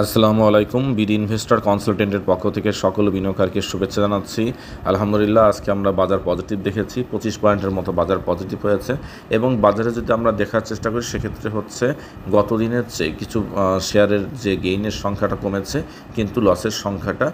আসসালামু আলাইকুম। BD investor কনসালটেন্টের পক্ষ থেকে সকল বিনিয়োগকারীকে শুভেচ্ছা জানাচ্ছি। আলহামদুলিল্লাহ, আজকে আমরা বাজার পজিটিভ দেখেছি, 25 পয়েন্টের মতো বাজার পজিটিভ হয়েছে। এবং বাজারে যদি আমরা দেখার চেষ্টা করি সেক্ষেত্রে হচ্ছে গত দিনের চেয়ে কিছু শেয়ারের যে গেইনের সংখ্যাটা কমেছে, কিন্তু লসের সংখ্যাটা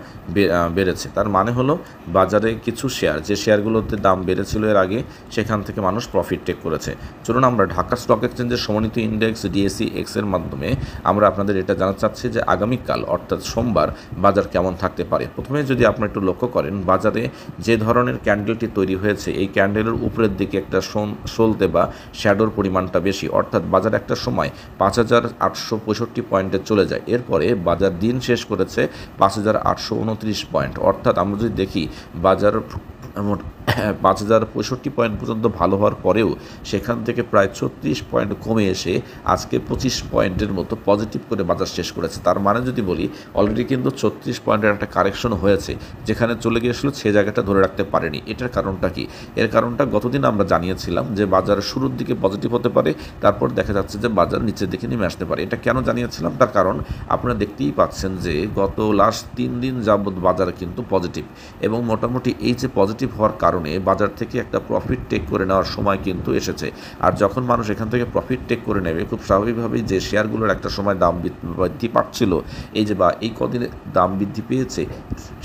বেড়েছে। তার মানে হলো বাজারে কিছু শেয়ার, যে শেয়ারগুলোতে দাম বেড়েছিল এর আগে, সেখান থেকে মানুষ প্রফিট টেক করেছে। চলুন আমরা ঢাকা স্টক এক্সচেঞ্জের সমন্বিত ইন্ডেক্স ডিএসই এক্স এর মাধ্যমে আমরা আপনাদের এটা জানাতে চাচ্ছি যে আগামীকাল অর্থাৎ সোমবার বাজার কেমন থাকতে পারে। প্রথমে যদি আপনি একটু লক্ষ্য করেন, বাজারে যে ধরনের ক্যান্ডেলটি তৈরি হয়েছে, এই ক্যান্ডেলের উপরের দিকে একটা সলতে বা শ্যাডোর পরিমাণটা বেশি, অর্থাৎ বাজার একটা সময় 5,865 পয়েন্টে চলে যায়। এরপরে বাজার দিন শেষ করেছে 5,829 পয়েন্ট। অর্থাৎ আমরা যদি দেখি বাজার 5,065 পয়েন্ট পর্যন্ত ভালো হওয়ার পরেও সেখান থেকে প্রায় 36 পয়েন্ট কমে এসে আজকে 25 পয়েন্টের মতো পজিটিভ করে বাজার শেষ করেছে। তার মানে যদি বলি, অলরেডি কিন্তু 36 পয়েন্টের একটা কারেকশন হয়েছে, যেখানে চলে গিয়েছিল সে জায়গাটা ধরে রাখতে পারেনি। এটার কারণটা কি? এর কারণটা গতদিন আমরা জানিয়েছিলাম যে বাজার শুরুর দিকে পজিটিভ হতে পারে, তারপর দেখা যাচ্ছে যে বাজার নিচের দিকে নেমে আসতে পারে। এটা কেন জানিয়েছিলাম? তার কারণ আপনারা দেখতেই পাচ্ছেন যে গত লাস্ট 3 দিন যাবৎ বাজার কিন্তু পজিটিভ, এবং মোটামুটি এই যে পজিটিভ হওয়ার কারণে বাজার থেকে একটা প্রফিট টেক করে নেওয়ার সময় কিন্তু এসেছে। আর যখন মানুষ এখান থেকে প্রফিট টেক করে নেবে, খুব স্বাভাবিকভাবেই যে শেয়ারগুলোর একটা সময় দাম বৃদ্ধি পাচ্ছিল, এই যে বা এই কদিনে দাম বৃদ্ধি পেয়েছে,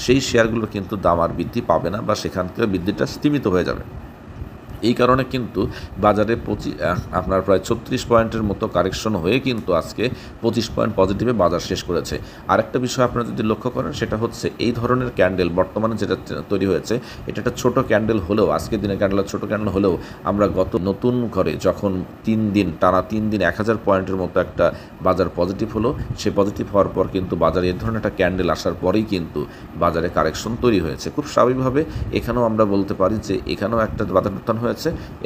সেই শেয়ারগুলো কিন্তু দাম আর বৃদ্ধি পাবে না, বা সেখান থেকে বৃদ্ধিটা স্তীমিত হয়ে যাবে। এই কারণে কিন্তু বাজারে আপনার প্রায় 36 পয়েন্টের মতো কারেকশন হয়ে কিন্তু আজকে 25 পয়েন্ট পজিটিভে বাজার শেষ করেছে। আরেকটা বিষয় আপনারা যদি লক্ষ্য করেন, সেটা হচ্ছে এই ধরনের ক্যান্ডেল বর্তমানে যেটা তৈরি হয়েছে, এটা একটা ছোটো ক্যান্ডেল হলেও, আজকের দিনের ক্যান্ডেল ছোটো ক্যান্ডেল হলেও, আমরা গত নতুন করে যখন 3 দিন টানা 3 দিন 1000 পয়েন্টের মতো একটা বাজার পজিটিভ হলো, সে পজিটিভ হওয়ার পর কিন্তু বাজারে এই ধরনের একটা ক্যান্ডেল আসার পরেই কিন্তু বাজারে কারেকশন তৈরি হয়েছে। খুব স্বাভাবিকভাবে এখানেও আমরা বলতে পারি যে এখানেও একটা বাজার উত্থান হয়েছে,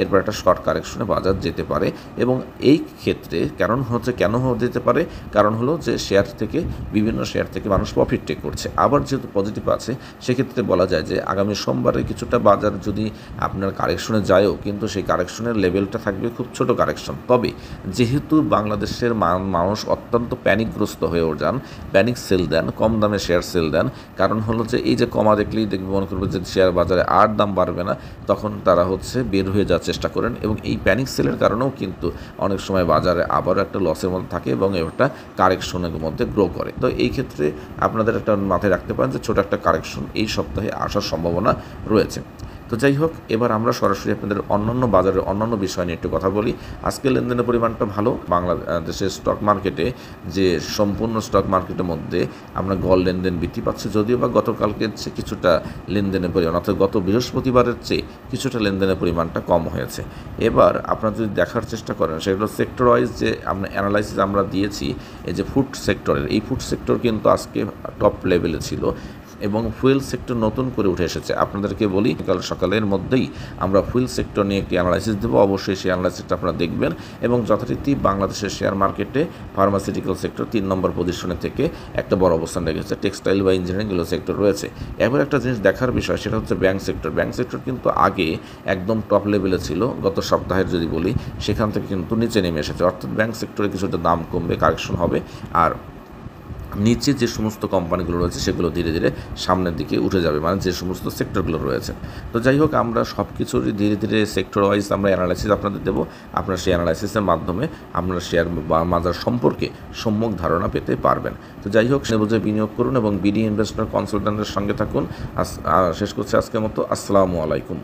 এরপর একটা শর্ট কারেকশনে বাজার যেতে পারে। এবং এই ক্ষেত্রে কেন যেতে পারে, কারণ হলো যে বিভিন্ন শেয়ার থেকে মানুষ প্রফিট টেক করছে। আবার যেহেতু পজিটিভ আছে, সেক্ষেত্রে বলা যায় যে আগামী সোমবারে কিছুটা বাজার যদি আপনার কারেকশনে যায়ও, কিন্তু সেই কারেকশনের লেভেলটা থাকবে খুব ছোট কারেকশন। তবে যেহেতু বাংলাদেশের মানুষ অত্যন্ত প্যানিকগ্রস্ত হয়ে যান, প্যানিক সেল দেন, কম দামে শেয়ার সেল দেন। কারণ হলো যে এই যে কমা দেখলেই মনে করবে যে শেয়ার বাজারে আর দাম বাড়বে না, তখন তারা বের হয়ে যাওয়ার চেষ্টা করেন, এবং এই প্যানিক সেলের কারণেও কিন্তু অনেক সময় বাজারে আবারও একটা লসের মধ্যে থাকে এবং একটা কারেকশনের মধ্যে গ্রো করে। তো এই ক্ষেত্রে আপনাদের একটা মাথায় রাখতে পারেন যে ছোটো একটা কারেকশন এই সপ্তাহে আসার সম্ভাবনা রয়েছে। তো যাই হোক, এবার আমরা সরাসরি আপনাদের অন্যান্য বাজারের অন্যান্য বিষয় নিয়ে একটু কথা বলি। আজকে লেনদেনের পরিমাণটা ভালো। বাংলাদেশের স্টক মার্কেটে, যে সম্পূর্ণ স্টক মার্কেটের মধ্যে আমরা গড় লেনদেন বৃদ্ধি পাচ্ছে, যদিও বা গতকালকের চেয়ে কিছুটা লেনদেনের পরিমাণ, অর্থাৎ গত বৃহস্পতিবারের চেয়ে কিছুটা লেনদেনের পরিমাণটা কম হয়েছে। এবার আপনারা যদি দেখার চেষ্টা করেন, সেগুলো সেক্টর ওয়াইজ যে আমরা অ্যানালাইসিস আমরা দিয়েছি, এই যে ফুড সেক্টরের, এই ফুড সেক্টর কিন্তু আজকে টপ লেভেলে ছিল, এবং ফুয়েল সেক্টর নতুন করে উঠে এসেছে। আপনাদেরকে বলি, কাল সকালের মধ্যেই আমরা ফুয়েল সেক্টর নিয়ে একটি অ্যানালাইসিস দেবো। অবশ্যই সেই অ্যানালাইসিসটা আপনারা দেখবেন, এবং যথারীতি বাংলাদেশের শেয়ার মার্কেটে ফার্মাসিউটিক্যাল সেক্টর 3 নম্বর পজিশনে থেকে একটা বড় অবস্থান রেখেছে। টেক্সটাইল বা ইঞ্জিনিয়ারিং এগুলো সেক্টর রয়েছে। এবার একটা জিনিস দেখার বিষয়, সেটা হচ্ছে ব্যাংক সেক্টর। ব্যাংক সেক্টর কিন্তু আগে একদম টপ লেভেলে ছিল, গত সপ্তাহের যদি বলি, সেখান থেকে কিন্তু নিচে নেমে এসেছে। অর্থাৎ ব্যাংক সেক্টরে কিছুটা দাম কমবে, কারেকশন হবে, আর নিচে যে সমস্ত কোম্পানিগুলো রয়েছে সেগুলো ধীরে ধীরে সামনের দিকে উঠে যাবে, মানে যে সমস্ত সেক্টরগুলো রয়েছে। তো যাই হোক, আমরা সব কিছুরই ধীরে ধীরে সেক্টর ওয়াইজ আমরা অ্যানালাইসিস আপনাদের দেবো। আপনারা সেই অ্যানালাইসিসের মাধ্যমে আপনারা শেয়ার বা বাজার সম্পর্কে সম্যক ধারণা পেতে পারবেন। তো যাই হোক, সে বুঝে বিনিয়োগ করুন এবং বিডি ইনভেস্টর কনসালটেন্টের সঙ্গে থাকুন। শেষ করছি আজকের মতো। আসসালামু আলাইকুম।